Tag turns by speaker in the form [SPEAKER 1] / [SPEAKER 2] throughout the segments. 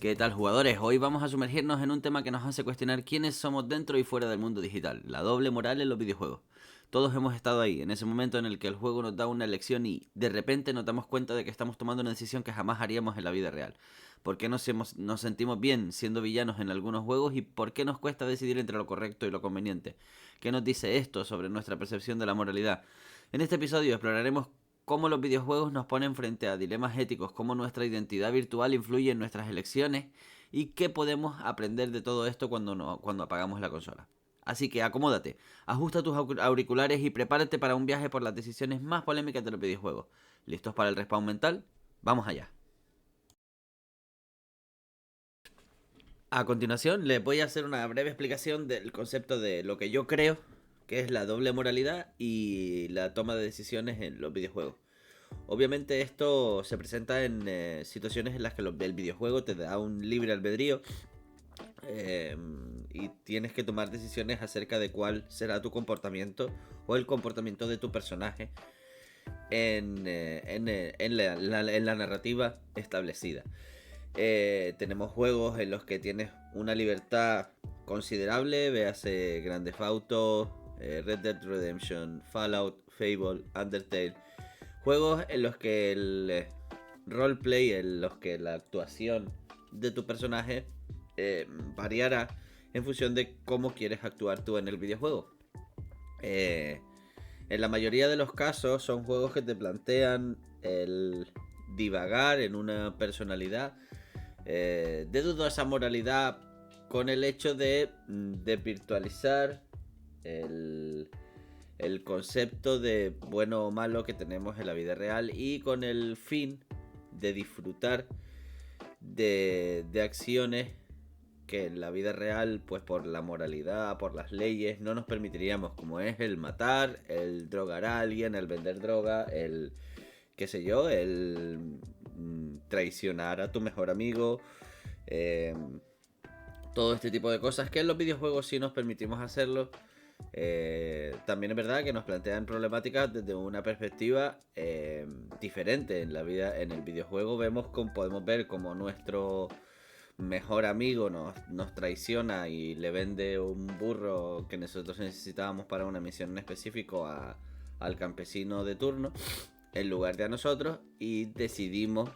[SPEAKER 1] ¿Qué tal, jugadores? Hoy vamos a sumergirnos en un tema que nos hace cuestionar quiénes somos dentro y fuera del mundo digital, la doble moral en los videojuegos. Todos hemos estado ahí, en ese momento en el que el juego nos da una lección y de repente nos damos cuenta de que estamos tomando una decisión que jamás haríamos en la vida real. ¿Por qué nos sentimos bien siendo villanos en algunos juegos y por qué nos cuesta decidir entre lo correcto y lo conveniente? ¿Qué nos dice esto sobre nuestra percepción de la moralidad? En este episodio exploraremos cómo los videojuegos nos ponen frente a dilemas éticos, cómo nuestra identidad virtual influye en nuestras elecciones y qué podemos aprender de todo esto cuando apagamos la consola. Así que acomódate, ajusta tus auriculares y prepárate para un viaje por las decisiones más polémicas de los videojuegos. ¿Listos para el respawn mental? Vamos allá. A continuación les voy a hacer una breve explicación del concepto de lo que yo creo que es la doble moralidad y la toma de decisiones en los videojuegos. Obviamente esto se presenta en situaciones en las que el videojuego te da un libre albedrío y tienes que tomar decisiones acerca de cuál será tu comportamiento o el comportamiento de tu personaje en la narrativa establecida. Tenemos juegos en los que tienes una libertad considerable, véase Grand Theft Auto, Red Dead Redemption, Fallout, Fable, Undertale. Juegos en los que el roleplay, en los que la actuación de tu personaje variará en función de cómo quieres actuar tú en el videojuego. En la mayoría de los casos son juegos que te plantean el divagar en una personalidad de dudosa moralidad con el hecho de virtualizar el concepto de bueno o malo que tenemos en la vida real y con el fin de disfrutar de acciones que en la vida real, pues por la moralidad, por las leyes, no nos permitiríamos, como es el matar, el drogar a alguien, el vender droga, el qué sé yo, el traicionar a tu mejor amigo, todo este tipo de cosas que en los videojuegos sí nos permitimos hacerlo. También es verdad que nos plantean problemáticas desde una perspectiva diferente. En la vida, en el videojuego podemos ver como nuestro mejor amigo nos traiciona y le vende un burro que nosotros necesitábamos para una misión en específico al campesino de turno en lugar de a nosotros, y decidimos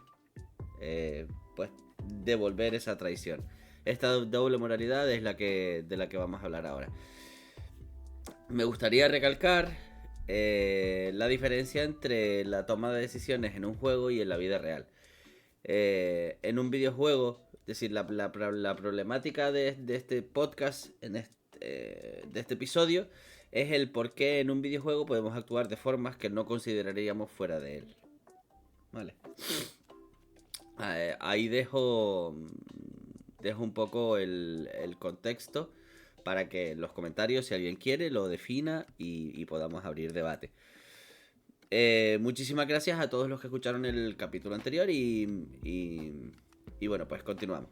[SPEAKER 1] pues devolver esa traición. Esta doble moralidad es de la que vamos a hablar ahora. Me gustaría recalcar la diferencia entre la toma de decisiones en un juego y en la vida real. En un videojuego, es decir, la problemática de este podcast, de este episodio, es el por qué en un videojuego podemos actuar de formas que no consideraríamos fuera de él. Vale. Ahí dejo un poco el contexto para que en los comentarios, si alguien quiere, lo defina y podamos abrir debate. Muchísimas gracias a todos los que escucharon el capítulo anterior y bueno, pues continuamos.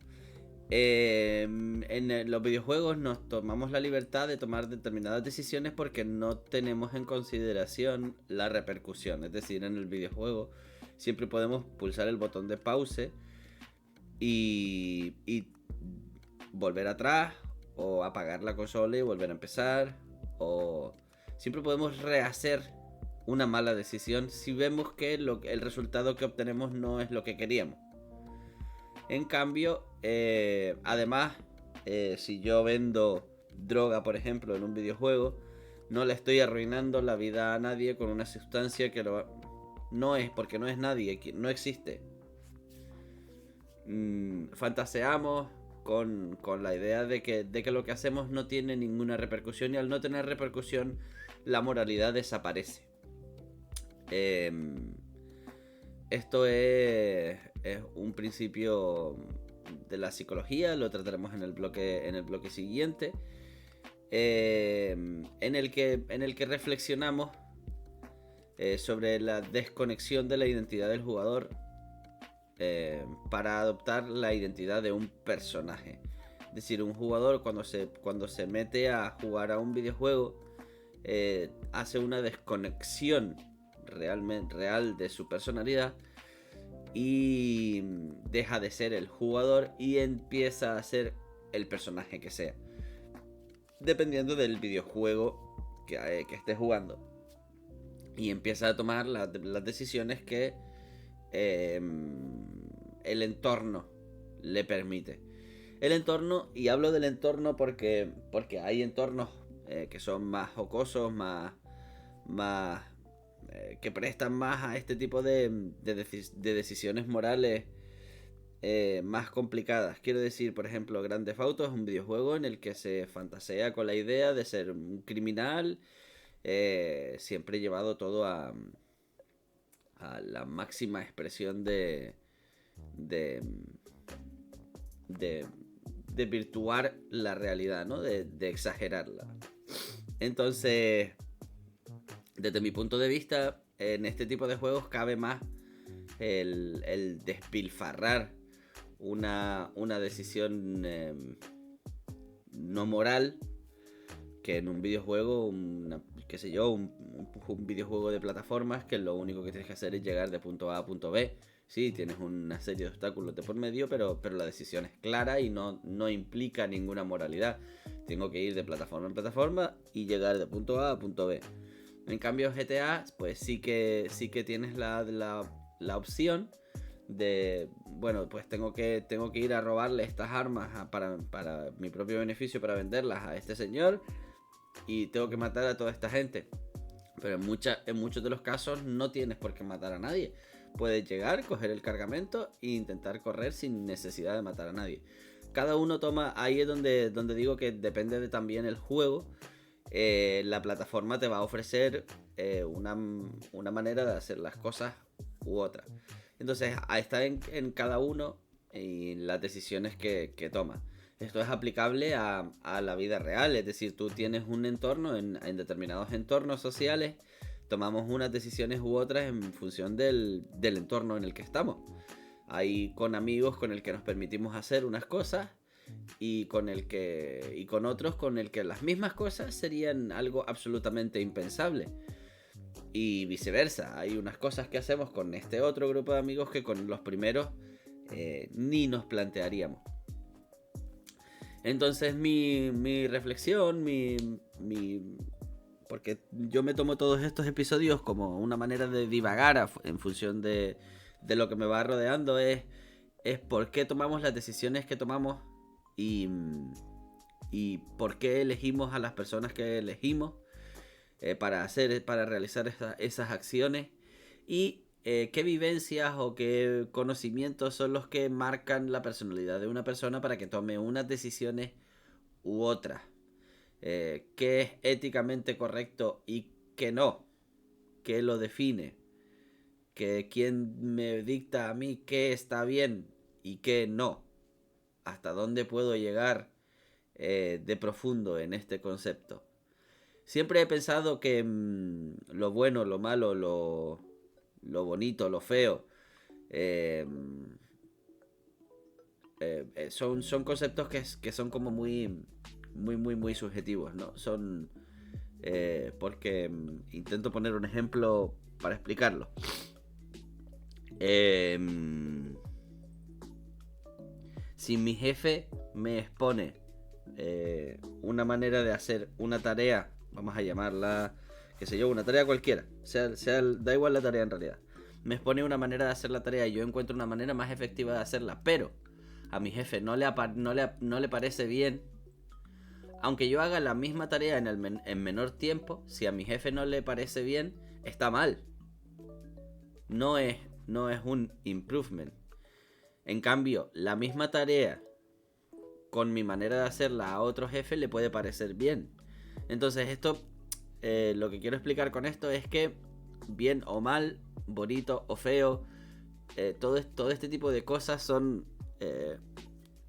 [SPEAKER 1] En los videojuegos nos tomamos la libertad de tomar determinadas decisiones porque no tenemos en consideración la repercusión. Es decir, en el videojuego siempre podemos pulsar el botón de pause y volver atrás, o apagar la consola y volver a empezar, o siempre podemos rehacer una mala decisión si vemos que el resultado que obtenemos no es lo que queríamos. En cambio, además, si yo vendo droga, por ejemplo, en un videojuego, no le estoy arruinando la vida a nadie con una sustancia que no es, porque no es nadie, no existe. Fantaseamos con la idea de que lo que hacemos no tiene ninguna repercusión, y al no tener repercusión, la moralidad desaparece. Esto es un principio de la psicología, lo trataremos en el bloque siguiente, en el que reflexionamos sobre la desconexión de la identidad del jugador para adoptar la identidad de un personaje. Es decir, un jugador cuando se mete a jugar a un videojuego hace una desconexión real de su personalidad y deja de ser el jugador y empieza a ser el personaje que sea, dependiendo del videojuego que estés jugando. Y empieza a tomar las decisiones que el entorno le permite. El entorno, y hablo del entorno porque hay entornos que son más jocosos, más que prestan más a este tipo de decisiones morales más complicadas. Quiero decir, por ejemplo, Grand Theft Auto es un videojuego en el que se fantasea con la idea de ser un criminal, siempre llevado todo a la máxima expresión de, de virtuar la realidad, ¿no? De exagerarla. Entonces, desde mi punto de vista, en este tipo de juegos cabe más el despilfarrar una decisión no moral que en un videojuego, qué sé yo, un videojuego de plataformas que lo único que tienes que hacer es llegar de punto A a punto B. Sí, tienes una serie de obstáculos de por medio, pero la decisión es clara y no implica ninguna moralidad. Tengo que ir de plataforma en plataforma y llegar de punto A a punto B. En cambio GTA, pues sí que tienes la opción de, bueno, pues tengo que ir a robarle estas armas para mi propio beneficio, para venderlas a este señor, y tengo que matar a toda esta gente. Pero en muchos de los casos no tienes por qué matar a nadie. Puedes llegar, coger el cargamento e intentar correr sin necesidad de matar a nadie. Cada uno toma, ahí es donde digo que depende de también el juego. La plataforma te va a ofrecer una manera de hacer las cosas u otra. Entonces está en cada uno y las decisiones que toma. Esto es aplicable a la vida real, es decir, tú tienes un entorno, en determinados entornos sociales tomamos unas decisiones u otras en función del entorno en el que estamos. Hay con amigos con el que nos permitimos hacer unas cosas y con otros con el que las mismas cosas serían algo absolutamente impensable. Y viceversa, hay unas cosas que hacemos con este otro grupo de amigos que con los primeros ni nos plantearíamos. Entonces mi reflexión, porque yo me tomo todos estos episodios como una manera de divagar en función de lo que me va rodeando, es por qué tomamos las decisiones que tomamos y por qué elegimos a las personas que elegimos para realizar esas acciones, y qué vivencias o qué conocimientos son los que marcan la personalidad de una persona para que tome unas decisiones u otras. Qué es éticamente correcto y qué no, qué lo define, que quién me dicta a mí qué está bien y qué no, hasta dónde puedo llegar de profundo en este concepto. Siempre he pensado que lo bueno, lo malo, lo bonito, lo feo, son conceptos que son como muy subjetivos, ¿no? Son porque intento poner un ejemplo para explicarlo. Si mi jefe me expone una manera de hacer una tarea, vamos a llamarla, qué sé yo, una tarea cualquiera, da igual la tarea en realidad, me expone una manera de hacer la tarea y yo encuentro una manera más efectiva de hacerla, pero a mi jefe no le parece bien, aunque yo haga la misma tarea en menor tiempo, si a mi jefe no le parece bien, está mal. No es un improvement. En cambio, la misma tarea con mi manera de hacerla a otro jefe le puede parecer bien. Entonces esto, lo que quiero explicar con esto es que bien o mal, bonito o feo, todo este tipo de cosas son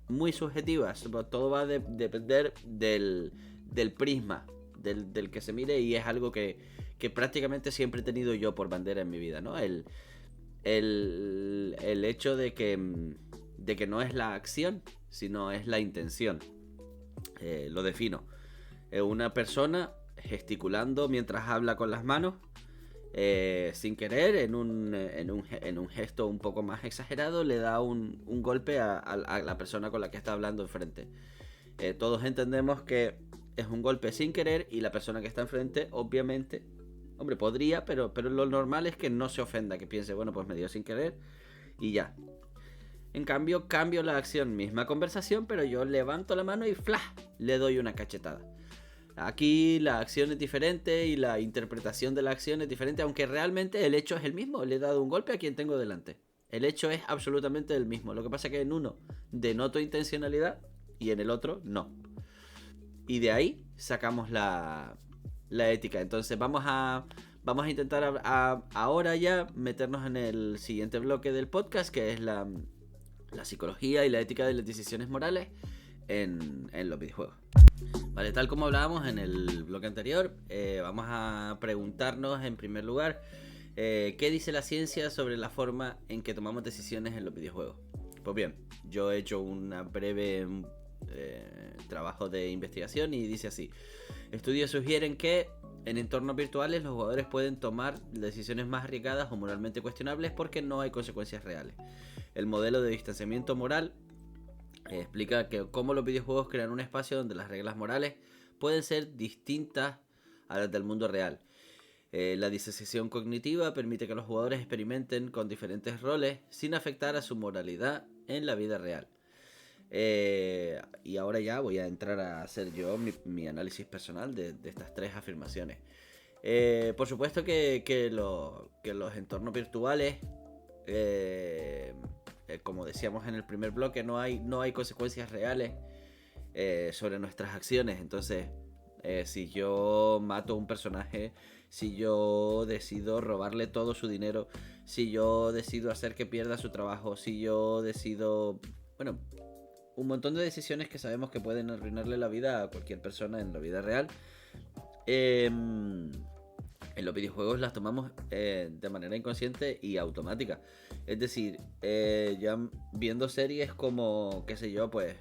[SPEAKER 1] muy subjetivas. Todo va a depender del prisma del que se mire, y es algo que prácticamente siempre he tenido yo por bandera en mi vida, ¿no? El hecho de que no es la acción, sino es la intención. Lo defino. Una persona gesticulando mientras habla con las manos sin querer, en un gesto un poco más exagerado, le da un golpe a la persona con la que está hablando enfrente. Todos entendemos que es un golpe sin querer y la persona que está enfrente, obviamente, hombre, podría, pero lo normal es que no se ofenda, que piense, bueno, pues me dio sin querer y ya. En cambio, cambio la acción, misma conversación, pero yo levanto la mano y ¡flash! Le doy una cachetada. Aquí la acción es diferente y la interpretación de la acción es diferente, aunque realmente el hecho es el mismo. Le he dado un golpe a quien tengo delante. El hecho es absolutamente el mismo. Lo que pasa es que en uno denoto intencionalidad y en el otro no. Y de ahí sacamos la ética. Entonces vamos a intentar ahora ya meternos en el siguiente bloque del podcast, que es la psicología y la ética de las decisiones morales en los videojuegos. Vale, tal como hablábamos en el bloque anterior, vamos a preguntarnos en primer lugar qué dice la ciencia sobre la forma en que tomamos decisiones en los videojuegos. Pues bien, yo he hecho un breve trabajo de investigación y dice así: estudios sugieren que en entornos virtuales los jugadores pueden tomar decisiones más arriesgadas o moralmente cuestionables porque no hay consecuencias reales. El modelo de distanciamiento moral explica que cómo los videojuegos crean un espacio donde las reglas morales pueden ser distintas a las del mundo real. La disociación cognitiva permite que los jugadores experimenten con diferentes roles sin afectar a su moralidad en la vida real. Y ahora ya voy a entrar a hacer yo mi análisis personal de estas tres afirmaciones. Por supuesto que los entornos virtuales, como decíamos en el primer bloque, no hay consecuencias reales sobre nuestras acciones. Entonces, si yo mato a un personaje, si yo decido robarle todo su dinero, si yo decido hacer que pierda su trabajo, si yo decido... Bueno, un montón de decisiones que sabemos que pueden arruinarle la vida a cualquier persona en la vida real. En los videojuegos las tomamos de manera inconsciente y automática. Es decir, ya viendo series como, qué sé yo, pues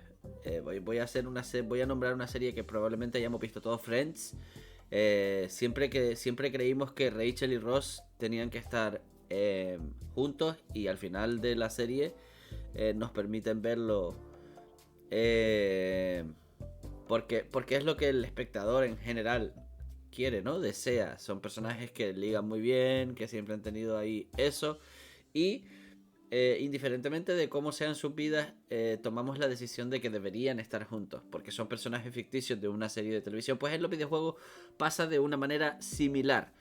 [SPEAKER 1] voy a nombrar una serie que probablemente hayamos visto todos, Friends. Siempre creímos que Rachel y Ross tenían que estar juntos, y al final de la serie nos permiten verlo porque es lo que el espectador en general quiere, ¿no? Desea. Son personajes que ligan muy bien, que siempre han tenido ahí eso. Y indiferentemente de cómo sean sus vidas, tomamos la decisión de que deberían estar juntos, porque son personajes ficticios de una serie de televisión. Pues en los videojuegos pasa de una manera similar.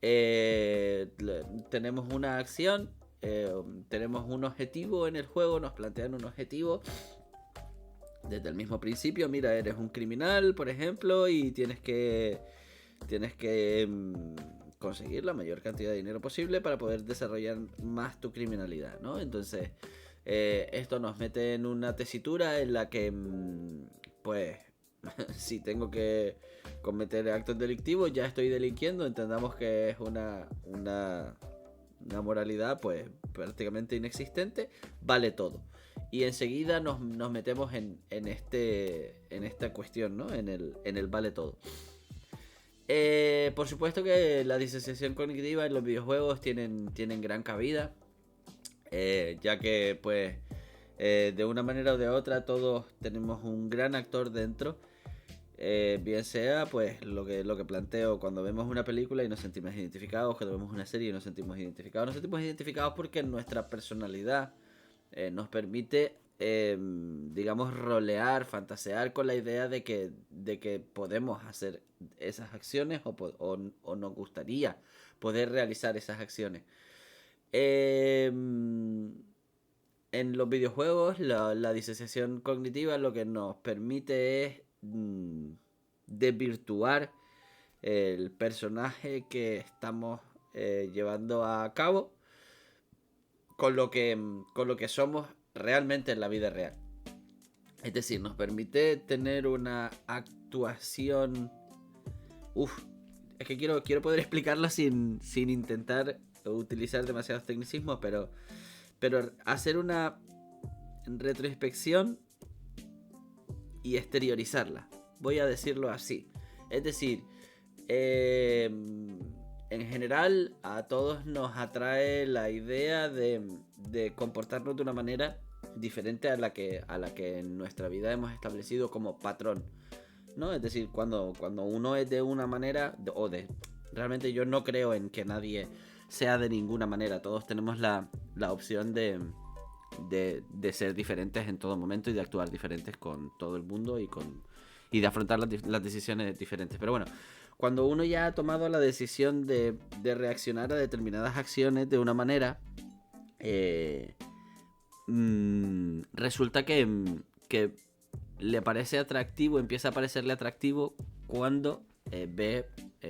[SPEAKER 1] Tenemos una acción, tenemos un objetivo en el juego, nos plantean un objetivo desde el mismo principio. Mira, eres un criminal, por ejemplo, y tienes que conseguir la mayor cantidad de dinero posible para poder desarrollar más tu criminalidad, ¿no? Entonces, esto nos mete en una tesitura en la que, pues, si tengo que cometer actos delictivos, ya estoy delinquiendo. Entendamos que es una moralidad, pues, prácticamente inexistente. Vale todo. Y enseguida nos metemos en esta cuestión, ¿no? En el vale todo. Por supuesto que la disociación cognitiva en los videojuegos tienen gran cabida, ya que pues de una manera o de otra todos tenemos un gran actor dentro, bien sea pues lo que planteo cuando vemos una película y nos sentimos identificados, cuando vemos una serie y nos sentimos identificados porque nuestra personalidad nos permite, digamos, rolear, fantasear con la idea de que podemos hacer esas acciones o nos gustaría poder realizar esas acciones. En los videojuegos la disociación cognitiva lo que nos permite es desvirtuar el personaje que estamos llevando a cabo con lo que somos realmente en la vida real. Es decir, nos permite tener una actuación... Es que quiero poder explicarla sin intentar utilizar demasiados tecnicismos, pero hacer una retroinspección y exteriorizarla. Voy a decirlo así. Es decir, en general a todos nos atrae la idea de comportarnos de una manera diferente a la que en nuestra vida hemos establecido como patrón, ¿no? Es decir, cuando uno es de una manera, realmente yo no creo en que nadie sea de ninguna manera. Todos tenemos la opción de ser diferentes en todo momento y de actuar diferentes con todo el mundo y de afrontar las decisiones diferentes. Pero bueno, cuando uno ya ha tomado la decisión de reaccionar a determinadas acciones de una manera, resulta que le parece atractivo, empieza a parecerle atractivo cuando ve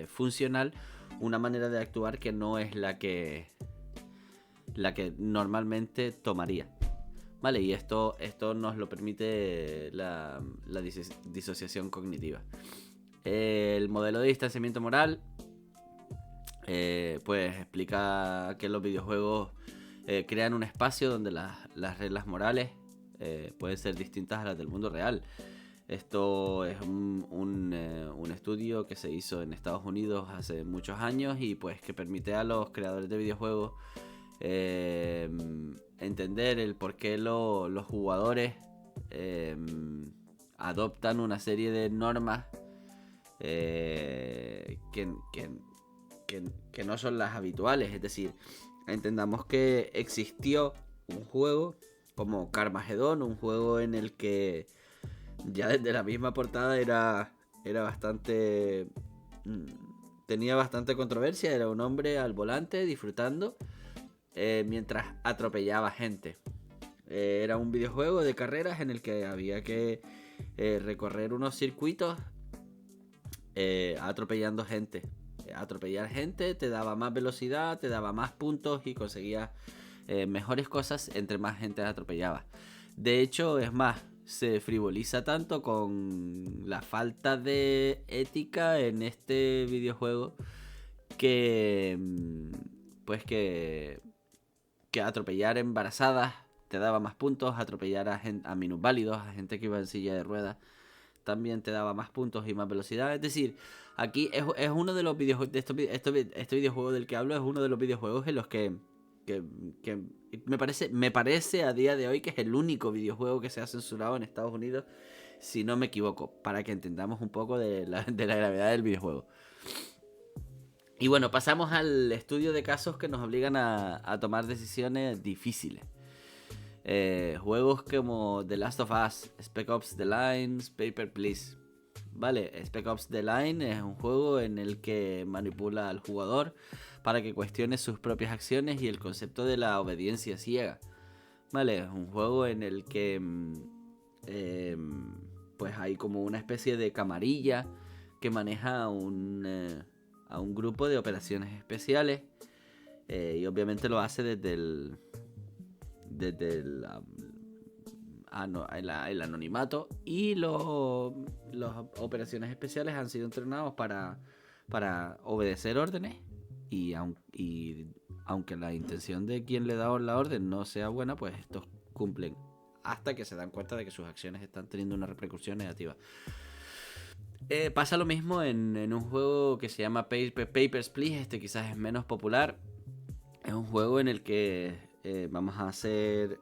[SPEAKER 1] funcional una manera de actuar que no es la que normalmente tomaría. Vale, y esto nos lo permite la disociación cognitiva. El modelo de distanciamiento moral pues explica que los videojuegos crean un espacio donde las reglas morales pueden ser distintas a las del mundo real. Esto es un estudio que se hizo en Estados Unidos hace muchos años y pues que permite a los creadores de videojuegos entender el por qué los jugadores adoptan una serie de normas que no son las habituales. Es decir, entendamos que existió un juego como Carmageddon, un juego en el que ya desde la misma portada era bastante... tenía bastante controversia. Era un hombre al volante disfrutando mientras atropellaba gente. Era un videojuego de carreras en el que había que recorrer unos circuitos atropellando gente. Atropellar gente te daba más velocidad, te daba más puntos y conseguías mejores cosas entre más gente atropellaba. De hecho, es más, se frivoliza tanto con la falta de ética en este videojuego que pues que atropellar embarazadas te daba más puntos, atropellar a minusválidos, a gente que iba en silla de ruedas, también te daba más puntos y más velocidad. Es decir, aquí es uno de los videojuegos, este videojuego del que hablo es uno de los videojuegos en los que me parece a día de hoy que es el único videojuego que se ha censurado en Estados Unidos, si no me equivoco, para que entendamos un poco de la gravedad del videojuego. Y bueno, pasamos al estudio de casos que nos obligan a tomar decisiones difíciles. Juegos como The Last of Us, Spec Ops The Line, Paper Please. Vale, Spec Ops The Line es un juego en el que manipula al jugador para que cuestione sus propias acciones y el concepto de la obediencia ciega. Vale, es un juego en el que pues hay como una especie de camarilla que maneja a un grupo de operaciones especiales y obviamente lo hace desde el anonimato, y las operaciones especiales han sido entrenados para obedecer órdenes y aunque la intención de quien le da la orden no sea buena, pues estos cumplen hasta que se dan cuenta de que sus acciones están teniendo una repercusión negativa. Pasa lo mismo en un juego que se llama Papers, Please. Este quizás es menos popular. Es un juego en el que vamos a ser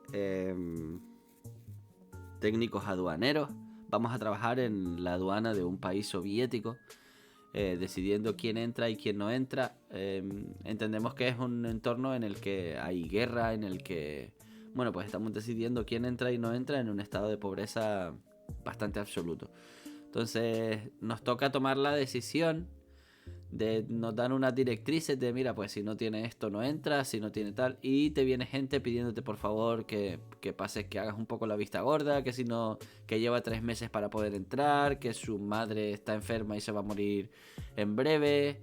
[SPEAKER 1] técnicos aduaneros. Vamos a trabajar en la aduana de un país soviético, decidiendo quién entra y quién no entra. Entendemos que es un entorno en el que hay guerra, en el que, bueno, pues estamos decidiendo quién entra y no entra en un estado de pobreza bastante absoluto. Entonces nos toca tomar la decisión nos dan unas directrices de mira, pues si no tiene esto no entra, si no tiene tal, y te viene gente pidiéndote por favor que pases, que hagas un poco la vista gorda, que si no, que lleva 3 meses para poder entrar, que su madre está enferma y se va a morir en breve.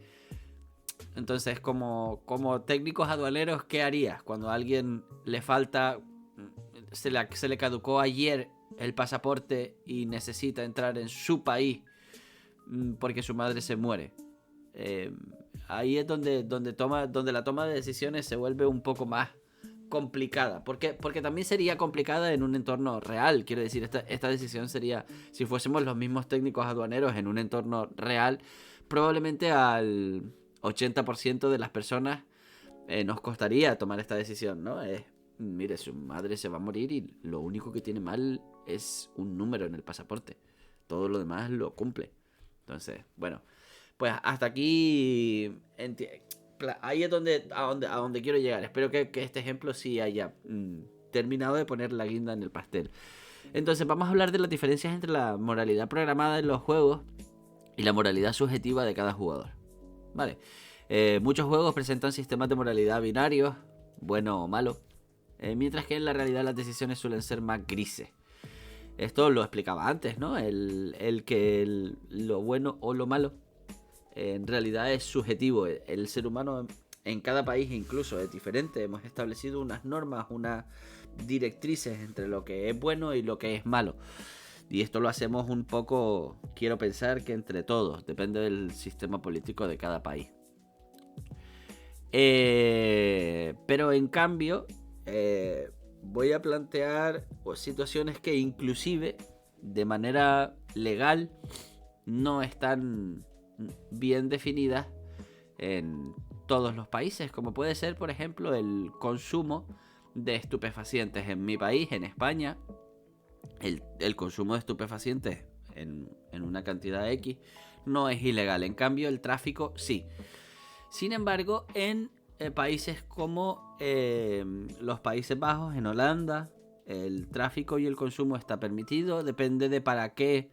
[SPEAKER 1] Entonces como técnicos aduaneros, ¿qué harías cuando a alguien le falta, se le caducó ayer el pasaporte y necesita entrar en su país porque su madre se muere? Ahí es donde la toma de decisiones se vuelve un poco más complicada, porque también sería complicada en un entorno real. Quiero decir, esta decisión sería, si fuésemos los mismos técnicos aduaneros en un entorno real, probablemente al 80% de las personas nos costaría tomar esta decisión, ¿no? Mire, su madre se va a morir y lo único que tiene mal es un número en el pasaporte. Todo lo demás lo cumple. Entonces, bueno, pues hasta aquí ahí es a donde quiero llegar. Espero que este ejemplo sí haya terminado de poner la guinda en el pastel. Entonces vamos a hablar de las diferencias entre la moralidad programada en los juegos y la moralidad subjetiva de cada jugador. Vale. Muchos juegos presentan sistemas de moralidad binarios, bueno o malo, mientras que en la realidad las decisiones suelen ser más grises. Esto lo explicaba antes, ¿no? El que lo bueno o lo malo en realidad es subjetivo. El ser humano en cada país incluso es diferente. Hemos establecido unas normas, unas directrices entre lo que es bueno y lo que es malo. Y esto lo hacemos un poco, quiero pensar que entre todos, depende del sistema político de cada país. Pero en cambio, voy a plantear situaciones que inclusive de manera legal no están bien definidas en todos los países, como puede ser, por ejemplo, el consumo de estupefacientes. En mi país, en España, el consumo de estupefacientes en una cantidad X no es ilegal. En cambio, el tráfico sí. Sin embargo, en países como los Países Bajos, en Holanda, el tráfico y el consumo está permitido. Depende de para qué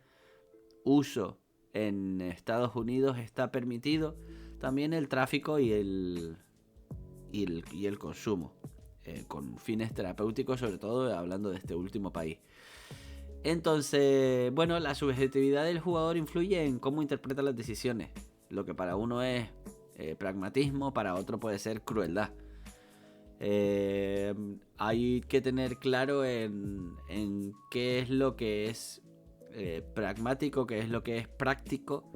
[SPEAKER 1] uso. En Estados Unidos está permitido también el tráfico y el consumo, con fines terapéuticos, sobre todo hablando de este último país. Entonces, bueno, la subjetividad del jugador influye en cómo interpreta las decisiones. Lo que para uno es pragmatismo, para otro puede ser crueldad. Hay que tener claro en qué es lo que es pragmático, qué es lo que es práctico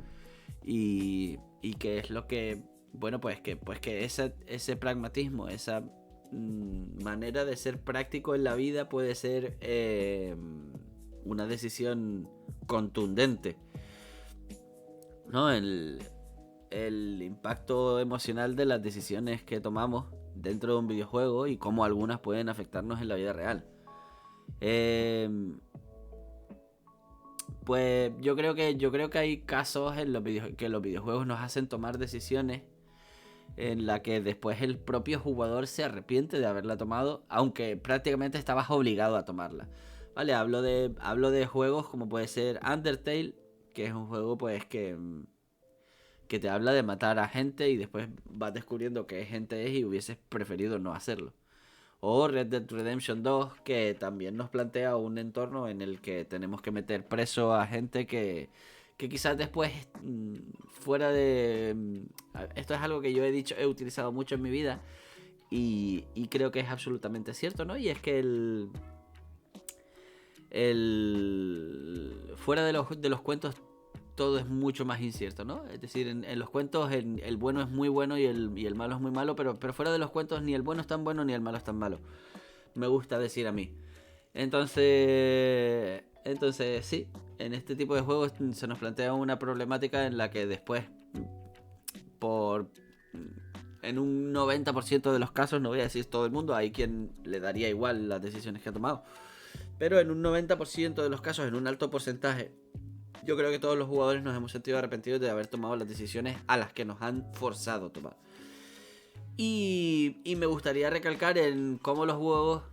[SPEAKER 1] y qué es lo que, bueno, pues que ese pragmatismo, esa manera de ser práctico en la vida puede ser una decisión contundente, ¿no? El impacto emocional de las decisiones que tomamos dentro de un videojuego y cómo algunas pueden afectarnos en la vida real. Pues yo creo que hay casos en que los videojuegos nos hacen tomar decisiones en la que después el propio jugador se arrepiente de haberla tomado, aunque prácticamente estabas obligado a tomarla. Vale, hablo de juegos como puede ser Undertale, que es un juego pues que te habla de matar a gente y después vas descubriendo qué gente es y hubieses preferido no hacerlo. O Red Dead Redemption 2, que también nos plantea un entorno en el que tenemos que meter preso a gente que quizás después fuera de... Esto es algo que yo he utilizado mucho en mi vida y creo que es absolutamente cierto, ¿no? Y es que fuera de los cuentos todo es mucho más incierto, ¿no? Es decir, en los cuentos el bueno es muy bueno y el malo es muy malo, pero fuera de los cuentos ni el bueno es tan bueno ni el malo es tan malo. Me gusta decir a mí. Entonces sí, en este tipo de juegos se nos plantea una problemática en la que después, en un 90% de los casos, no voy a decir todo el mundo, hay quien le daría igual las decisiones que ha tomado, pero en un 90% de los casos, en un alto porcentaje, yo creo que todos los jugadores nos hemos sentido arrepentidos de haber tomado las decisiones a las que nos han forzado a tomar. Y me gustaría recalcar en cómo los juegos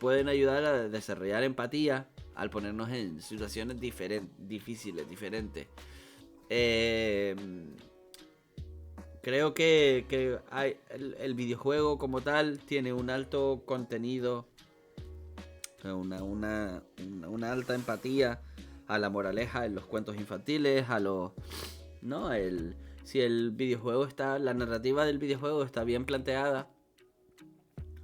[SPEAKER 1] pueden ayudar a desarrollar empatía al ponernos en situaciones difíciles, diferentes. Creo que el videojuego como tal tiene un alto contenido, una alta empatía a la moraleja en los cuentos infantiles, ¿no? Si el videojuego la narrativa del videojuego está bien planteada,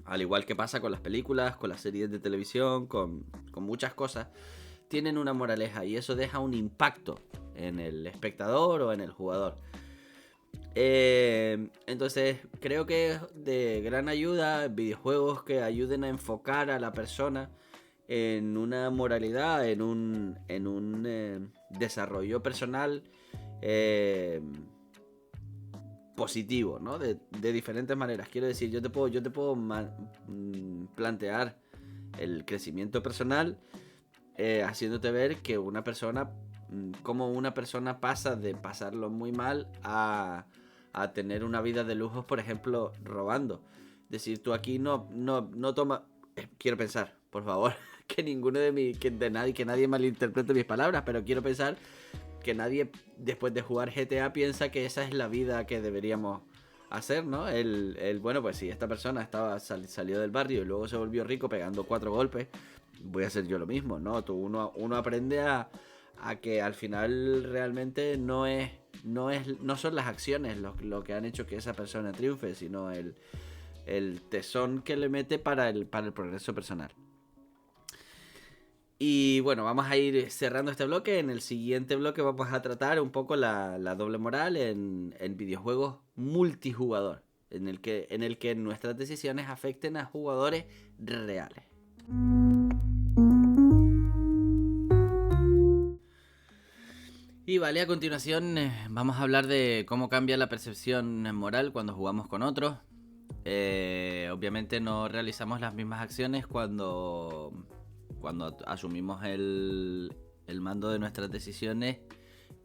[SPEAKER 1] al igual que pasa con las películas, con las series de televisión, con muchas cosas, tienen una moraleja y eso deja un impacto en el espectador o en el jugador. Entonces creo que es de gran ayuda videojuegos que ayuden a enfocar a la persona en una moralidad, en un desarrollo personal positivo, ¿no? De diferentes maneras. Quiero decir, yo te puedo plantear el crecimiento personal haciéndote ver que una persona, como una persona pasa de pasarlo muy mal a tener una vida de lujos, por ejemplo, robando. Es decir, tú aquí no toma... quiero pensar, por favor, que que nadie malinterprete mis palabras, pero quiero pensar que nadie después de jugar GTA piensa que esa es la vida que deberíamos hacer, ¿no? Bueno, pues si esta persona salió del barrio y luego se volvió rico pegando 4 golpes, voy a hacer yo lo mismo, ¿no? Uno aprende a que al final realmente no son las acciones lo que han hecho que esa persona triunfe, sino el tesón que le mete para el progreso personal. Y bueno, vamos a ir cerrando este bloque. En el siguiente bloque vamos a tratar un poco la doble moral en videojuegos multijugador, en el que nuestras decisiones afecten a jugadores reales. Y vale, a continuación vamos a hablar de cómo cambia la percepción moral cuando jugamos con otros. Obviamente no realizamos las mismas acciones cuando asumimos el mando de nuestras decisiones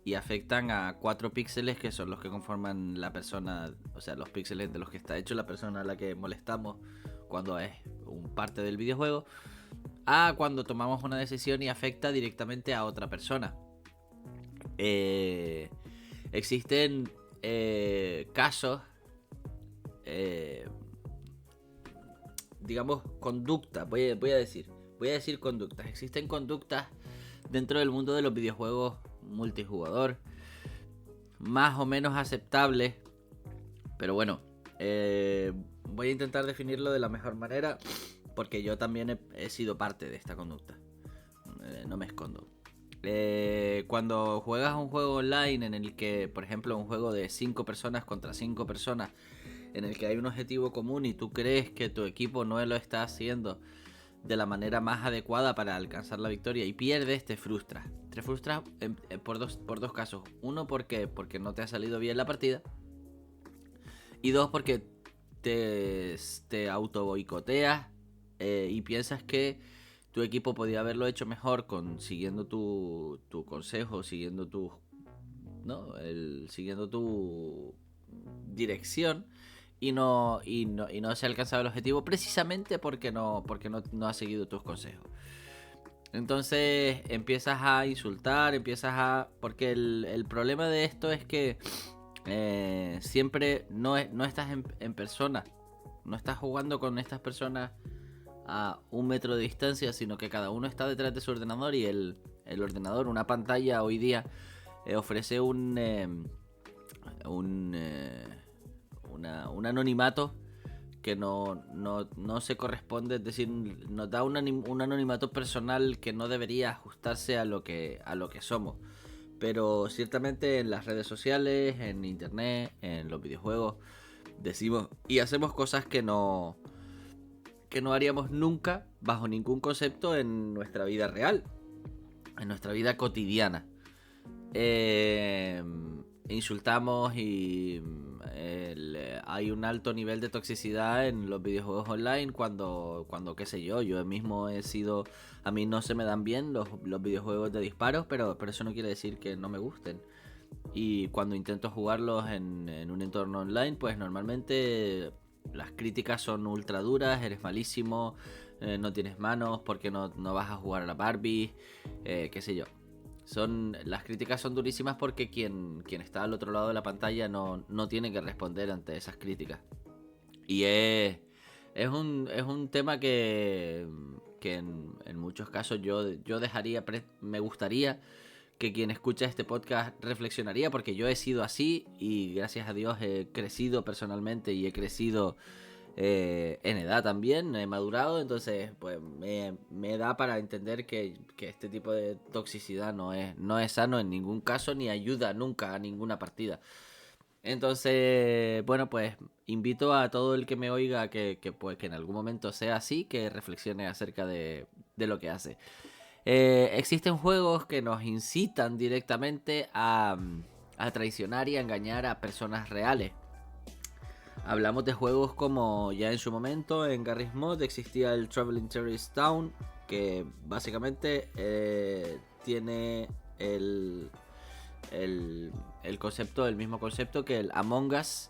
[SPEAKER 1] y afectan a 4 píxeles que son los que conforman la persona, o sea, los píxeles de los que está hecho la persona a la que molestamos cuando es un parte del videojuego, a cuando tomamos una decisión y afecta directamente a otra persona. Existen casos, digamos, conductas, voy a decir conductas. Existen conductas dentro del mundo de los videojuegos multijugador más o menos aceptables, pero bueno, voy a intentar definirlo de la mejor manera porque yo también he sido parte de esta conducta, no me escondo. Cuando juegas un juego online en el que, por ejemplo, un juego de 5 personas contra 5 personas, en el que hay un objetivo común y tú crees que tu equipo no lo está haciendo de la manera más adecuada para alcanzar la victoria y pierdes, te frustras. Te frustras por dos casos. Uno, porque no te ha salido bien la partida. Y dos, porque te auto boicoteas y piensas que tu equipo podía haberlo hecho mejor siguiendo tu consejo, siguiendo tu dirección. Y no se ha alcanzado el objetivo precisamente porque no ha seguido tus consejos. Entonces empiezas a insultar, porque el problema de esto es que siempre no estás en persona, no estás jugando con estas personas a 1 metro de distancia, sino que cada uno está detrás de su ordenador y el ordenador, una pantalla hoy día ofrece un anonimato que no se corresponde, es decir, nos da un anonimato personal que no debería ajustarse a lo que somos. Pero ciertamente en las redes sociales, en internet, en los videojuegos, decimos y hacemos cosas que no haríamos nunca bajo ningún concepto en nuestra vida real, en nuestra vida cotidiana. Insultamos y hay un alto nivel de toxicidad en los videojuegos online cuando qué sé yo mismo a mí no se me dan bien los videojuegos de disparos, pero eso no quiere decir que no me gusten. Y cuando intento jugarlos en un entorno online, pues normalmente las críticas son ultra duras, eres malísimo, no tienes manos, porque no vas a jugar a la Barbie, qué sé yo. Las críticas son durísimas porque quien está al otro lado de la pantalla no tiene que responder ante esas críticas. Y es un tema que en muchos casos yo me gustaría que quien escucha este podcast reflexionaría, porque yo he sido así y gracias a Dios he crecido personalmente y he crecido en edad también, he madurado, entonces pues me da para entender que este tipo de toxicidad no es sano en ningún caso ni ayuda nunca a ninguna partida. Entonces, bueno, pues invito a todo el que me oiga que en algún momento sea así, que reflexione acerca de lo que hace. Existen juegos que nos incitan directamente a traicionar y a engañar a personas reales. Hablamos de juegos como ya en su momento en Garry's Mod existía el Traveling Terrorist Town, que básicamente tiene el concepto, el mismo concepto que el Among Us,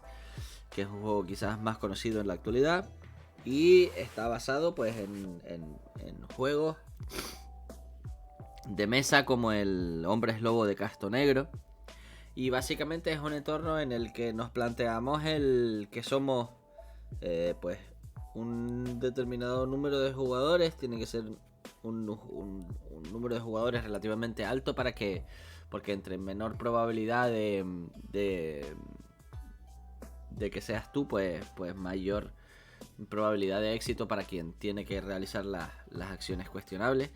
[SPEAKER 1] que es un juego quizás más conocido en la actualidad, y está basado pues en juegos de mesa como el Hombres Lobo de Casto Negro. Y básicamente es un entorno en el que nos planteamos el que somos pues un determinado número de jugadores. Tiene que ser un número de jugadores relativamente alto porque entre menor probabilidad de que seas tú, pues mayor probabilidad de éxito para quien tiene que realizar las acciones cuestionables.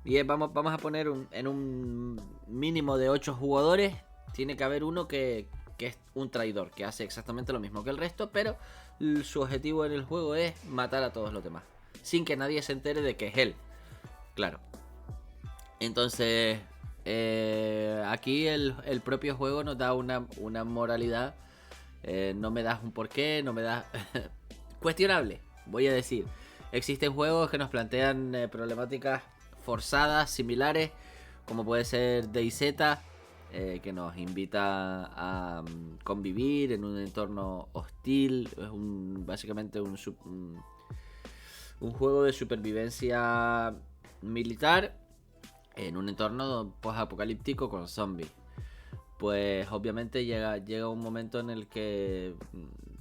[SPEAKER 1] Y vamos a poner en un mínimo de 8 jugadores. Tiene que haber uno que es un traidor, que hace exactamente lo mismo que el resto, pero su objetivo en el juego es matar a todos los demás, sin que nadie se entere de que es él. Claro. Entonces, aquí el propio juego nos da una moralidad. No me das un porqué, no me das... cuestionable, voy a decir. Existen juegos que nos plantean problemáticas forzadas, similares, como puede ser DayZ, que nos invita a convivir en un entorno hostil. Es básicamente un juego de supervivencia militar en un entorno post-apocalíptico con zombies. Pues obviamente llega un momento en el que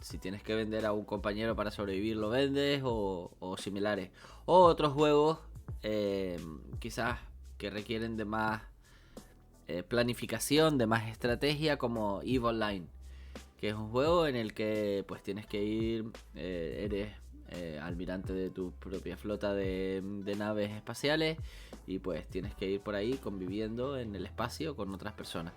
[SPEAKER 1] si tienes que vender a un compañero para sobrevivir, lo vendes o similares. O otros juegos quizás que requieren de más planificación, de más estrategia, como EVE Online, que es un juego en el que pues tienes que ir, eres almirante de tu propia flota de naves espaciales y pues tienes que ir por ahí conviviendo en el espacio con otras personas.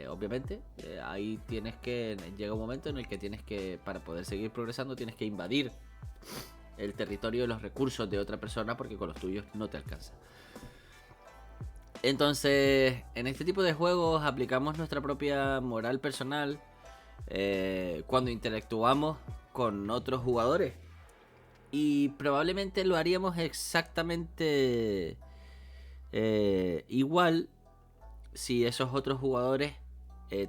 [SPEAKER 1] Obviamente ahí llega un momento en el que tienes que, para poder seguir progresando, tienes que invadir el territorio y los recursos de otra persona porque con los tuyos no te alcanza. Entonces, en este tipo de juegos aplicamos nuestra propia moral personal cuando interactuamos con otros jugadores. Y probablemente lo haríamos exactamente igual si esos otros jugadores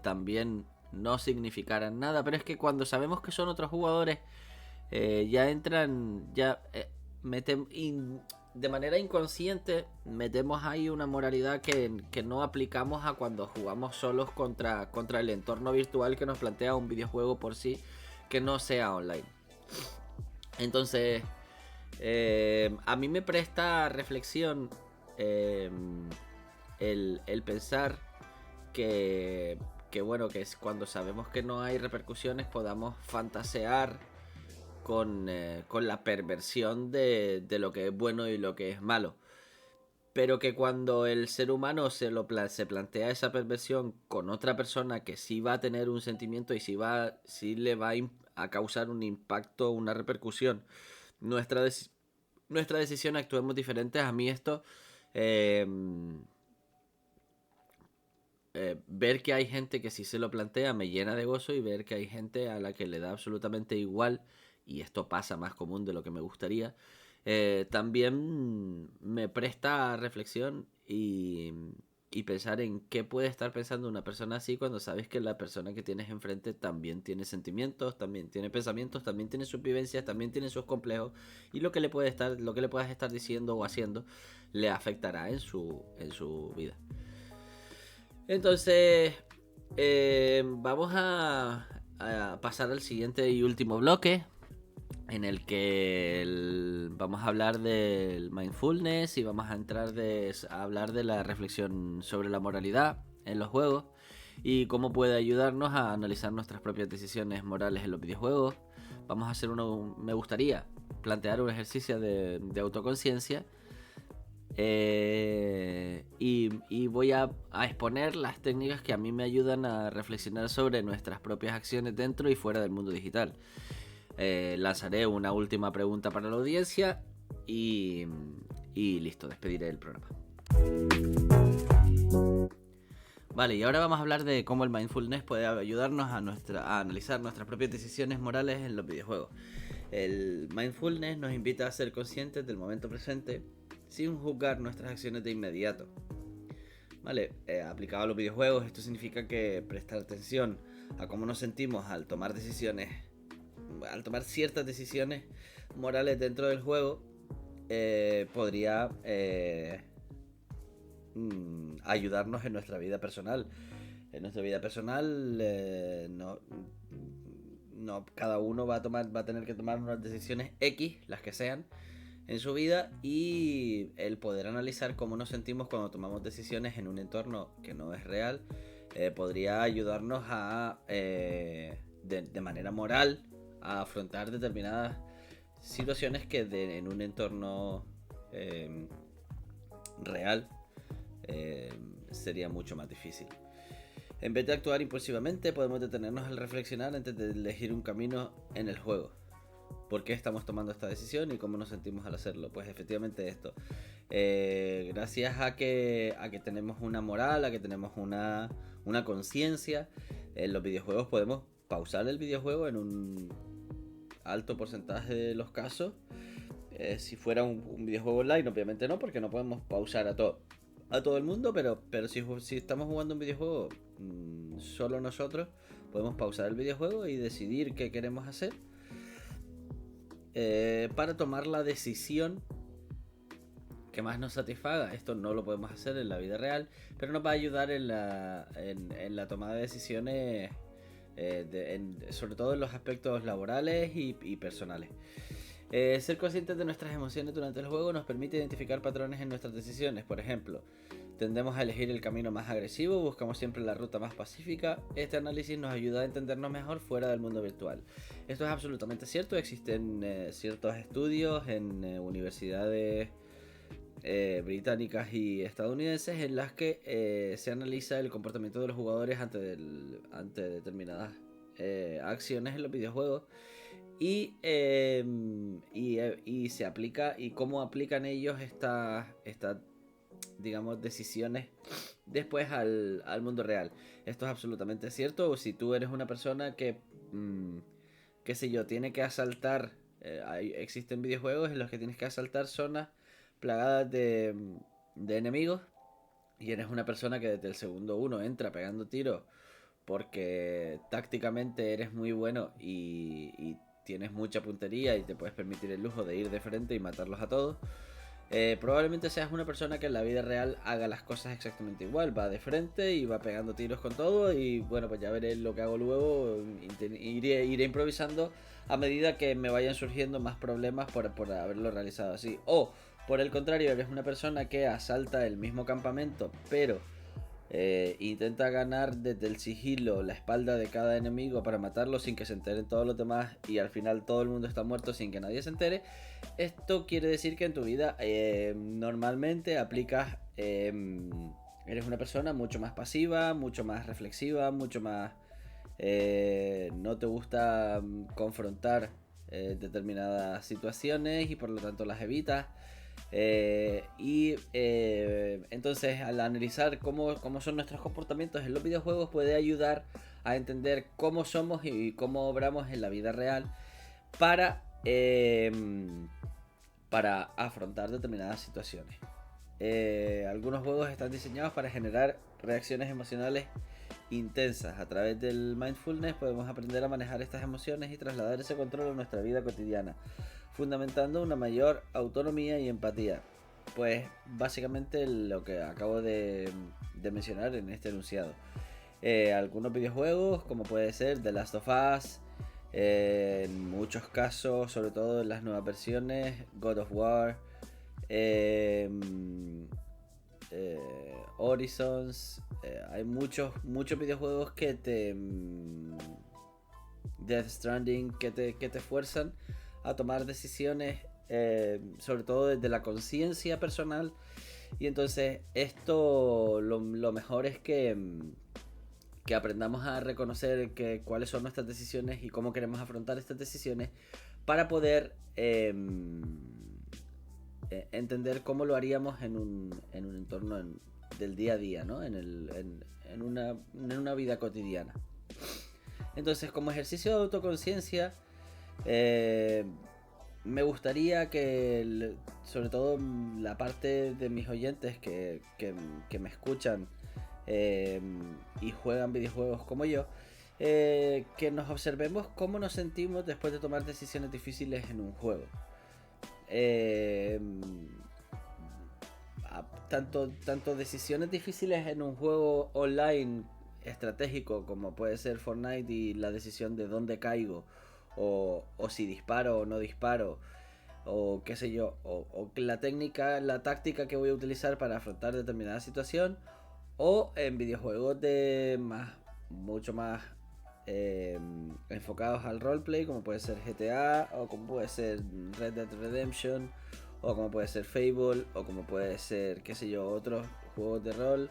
[SPEAKER 1] también no significaran nada. Pero es que cuando sabemos que son otros jugadores, ya entran, de manera inconsciente metemos ahí una moralidad que no aplicamos a cuando jugamos solos contra el entorno virtual que nos plantea un videojuego por sí que no sea online. Entonces, a mí me presta reflexión el pensar que bueno, que es cuando sabemos que no hay repercusiones podamos fantasear con la perversión de lo que es bueno y lo que es malo. Pero que cuando el ser humano se plantea esa perversión con otra persona que sí va a tener un sentimiento y sí le va a causar un impacto, una repercusión, nuestra decisión, actuemos diferentes. A mí esto, ver que hay gente que sí se lo plantea me llena de gozo, y ver que hay gente a la que le da absolutamente igual, y esto pasa más común de lo que me gustaría, también me presta reflexión y pensar en qué puede estar pensando una persona así cuando sabes que la persona que tienes enfrente también tiene sentimientos, también tiene pensamientos, también tiene sus vivencias, también tiene sus complejos, y lo que le puedas estar diciendo o haciendo le afectará en su vida. Entonces, vamos a pasar al siguiente y último bloque, en el que vamos a hablar del mindfulness y vamos a entrar a hablar de la reflexión sobre la moralidad en los juegos y cómo puede ayudarnos a analizar nuestras propias decisiones morales en los videojuegos. Vamos a hacer me gustaría plantear un ejercicio de autoconciencia. Y voy a exponer las técnicas que a mí me ayudan a reflexionar sobre nuestras propias acciones dentro y fuera del mundo digital. Lanzaré una última pregunta para la audiencia y listo, despediré el programa. Vale, y ahora vamos a hablar de cómo el mindfulness puede ayudarnos a analizar nuestras propias decisiones morales en los videojuegos. El mindfulness nos invita a ser conscientes del momento presente sin juzgar nuestras acciones de inmediato. Vale, aplicado a los videojuegos, esto significa que prestar atención a cómo nos sentimos al tomar ciertas decisiones morales dentro del juego, podría ayudarnos en nuestra vida personal. En nuestra vida personal, no cada uno va a tener que tomar unas decisiones X, las que sean, en su vida, y el poder analizar cómo nos sentimos cuando tomamos decisiones en un entorno que no es real, podría ayudarnos de manera moral a afrontar determinadas situaciones que en un entorno real sería mucho más difícil. En vez de actuar impulsivamente, podemos detenernos al reflexionar antes de elegir un camino en el juego. ¿Por qué estamos tomando esta decisión y cómo nos sentimos al hacerlo? Pues efectivamente esto. Gracias a que tenemos una moral, a que tenemos una conciencia, en los videojuegos podemos pausar el videojuego en un alto porcentaje de los casos. Si fuera un videojuego online, obviamente no, porque no podemos pausar a todo el mundo, pero si estamos jugando un videojuego solo nosotros, podemos pausar el videojuego y decidir qué queremos hacer para tomar la decisión que más nos satisfaga. Esto no lo podemos hacer en la vida real, pero nos va a ayudar en la toma de decisiones, sobre todo en los aspectos laborales y personales. Ser conscientes de nuestras emociones durante el juego nos permite identificar patrones en nuestras decisiones. Por ejemplo, tendemos a elegir el camino más agresivo, buscamos siempre la ruta más pacífica. Este análisis nos ayuda a entendernos mejor fuera del mundo virtual. Esto es absolutamente cierto. Existen ciertos estudios en universidades británicas y estadounidenses en las que se analiza el comportamiento de los jugadores ante determinadas acciones en los videojuegos. Y se aplica, y cómo aplican ellos estas digamos, decisiones después al mundo real. Esto es absolutamente cierto. Si tú eres una persona que, qué sé yo, tiene que asaltar, existen videojuegos en los que tienes que asaltar zonas plagadas de enemigos, y eres una persona que desde el segundo uno entra pegando tiros porque tácticamente eres muy bueno y tienes mucha puntería y te puedes permitir el lujo de ir de frente y matarlos a todos. Probablemente seas una persona que en la vida real haga las cosas exactamente igual. Va de frente y va pegando tiros con todo. Y bueno, pues ya veré lo que hago luego. Iré improvisando a medida que me vayan surgiendo más problemas por haberlo realizado así. O por el contrario, eres una persona que asalta el mismo campamento, pero intenta ganar desde el sigilo la espalda de cada enemigo para matarlo sin que se enteren todos los demás, y al final todo el mundo está muerto sin que nadie se entere. Esto quiere decir que en tu vida normalmente aplicas, eres una persona mucho más pasiva, mucho más reflexiva, mucho más no te gusta confrontar determinadas situaciones y por lo tanto las evitas. Entonces, al analizar cómo son nuestros comportamientos en los videojuegos, puede ayudar a entender cómo somos y cómo obramos en la vida real para afrontar determinadas situaciones. Algunos juegos están diseñados para generar reacciones emocionales intensas. A través del mindfulness podemos aprender a manejar estas emociones y trasladar ese control a nuestra vida cotidiana, fundamentando una mayor autonomía y empatía. Pues básicamente lo que acabo de mencionar en este enunciado. Algunos videojuegos, como puede ser The Last of Us, en muchos casos, sobre todo en las nuevas versiones, God of War, Horizons, hay muchos videojuegos que Death Stranding, que te fuerzan a tomar decisiones, sobre todo desde la conciencia personal. Y entonces esto lo mejor es que aprendamos a reconocer cuáles son nuestras decisiones y cómo queremos afrontar estas decisiones para poder entender cómo lo haríamos en un entorno del día a día, ¿no? En una vida cotidiana. Entonces, como ejercicio de autoconciencia, me gustaría que, sobre todo la parte de mis oyentes que me escuchan y juegan videojuegos como yo, que nos observemos cómo nos sentimos después de tomar decisiones difíciles en un juego. Tanto decisiones difíciles en un juego online estratégico como puede ser Fortnite y la decisión de dónde caigo, o si disparo o no disparo, o qué sé yo, o la táctica que voy a utilizar para afrontar determinada situación, o en videojuegos mucho más enfocados al roleplay, como puede ser GTA, o como puede ser Red Dead Redemption, o como puede ser Fable, o como puede ser, qué sé yo, otros juegos de rol,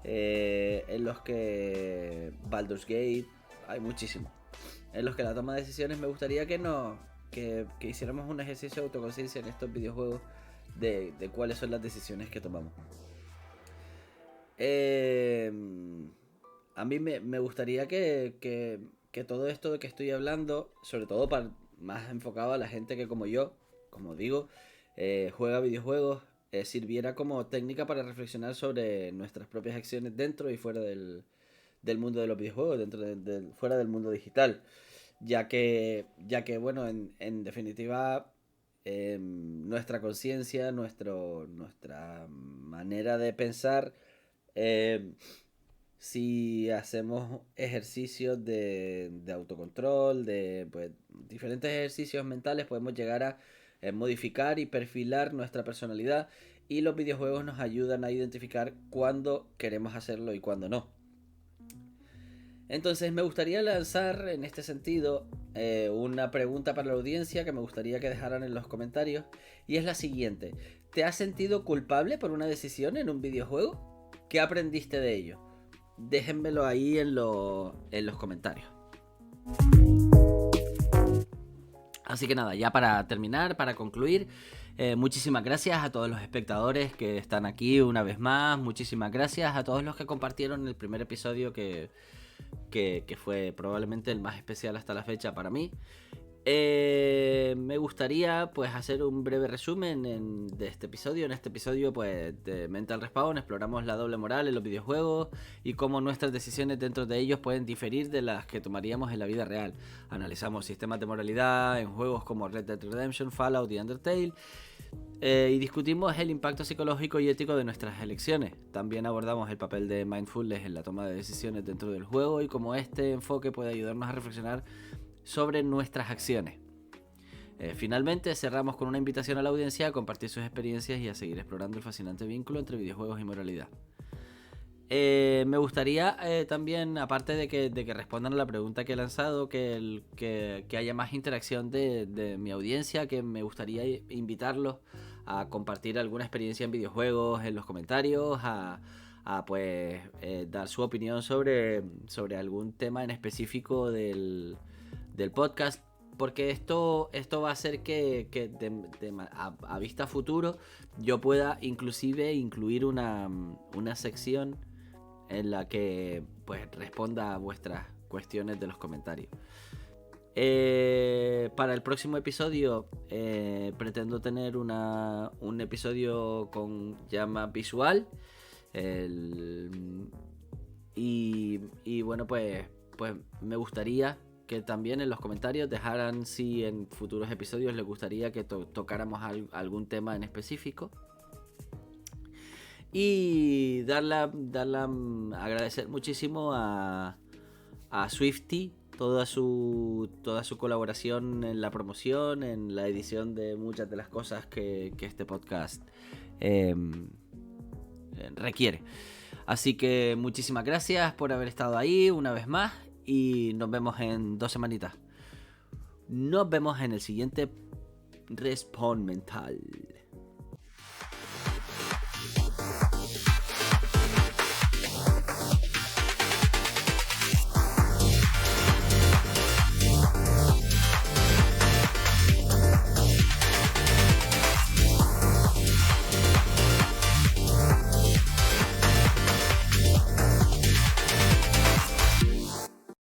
[SPEAKER 1] en los que Baldur's Gate, hay muchísimos, en los que la toma de decisiones me gustaría que hiciéramos un ejercicio de autoconciencia en estos videojuegos de cuáles son las decisiones que tomamos. A mí me gustaría que todo esto que estoy hablando, sobre todo más enfocado a la gente que como yo, como digo, juega videojuegos, sirviera como técnica para reflexionar sobre nuestras propias acciones dentro y fuera del mundo de los videojuegos, fuera del mundo digital. Ya que bueno, en definitiva, nuestra conciencia, nuestra manera de pensar, si hacemos ejercicios de autocontrol, pues, diferentes ejercicios mentales, podemos llegar a modificar y perfilar nuestra personalidad, y los videojuegos nos ayudan a identificar cuándo queremos hacerlo y cuándo no. Entonces me gustaría lanzar en este sentido una pregunta para la audiencia que me gustaría que dejaran en los comentarios, y es la siguiente: ¿te has sentido culpable por una decisión en un videojuego? ¿Qué aprendiste de ello? Déjenmelo ahí en los comentarios. Así que nada, ya para terminar, para concluir, muchísimas gracias a todos los espectadores que están aquí una vez más. Muchísimas gracias a todos los que compartieron el primer episodio que fue probablemente el más especial hasta la fecha para mí. Me gustaría pues hacer un breve resumen de este episodio. En este episodio pues de Mental Respawn exploramos la doble moral en los videojuegos y cómo nuestras decisiones dentro de ellos pueden diferir de las que tomaríamos en la vida real. Analizamos sistemas de moralidad en juegos como Red Dead Redemption, Fallout y Undertale, y discutimos el impacto psicológico y ético de nuestras elecciones. También abordamos el papel de mindfulness en la toma de decisiones dentro del juego y cómo este enfoque puede ayudarnos a reflexionar sobre nuestras acciones. Finalmente cerramos con una invitación a la audiencia a compartir sus experiencias y a seguir explorando el fascinante vínculo entre videojuegos y moralidad. Me gustaría también, aparte de que respondan a la pregunta que he lanzado, que haya más interacción de mi audiencia, que me gustaría invitarlos a compartir alguna experiencia en videojuegos en los comentarios, a dar su opinión sobre algún tema en específico del podcast, porque esto va a hacer que a vista futuro yo pueda inclusive incluir una sección en la que pues responda a vuestras cuestiones de los comentarios. Para el próximo episodio pretendo tener un episodio con llama visual, y bueno, pues me gustaría que también en los comentarios dejaran si en futuros episodios les gustaría que tocáramos algún tema en específico. Y agradecer muchísimo a Swifty toda su colaboración en la promoción, en la edición de muchas de las cosas que este podcast requiere. Así que muchísimas gracias por haber estado ahí una vez más, y nos vemos en 2 semanitas. Nos vemos en el siguiente Respawn Mental.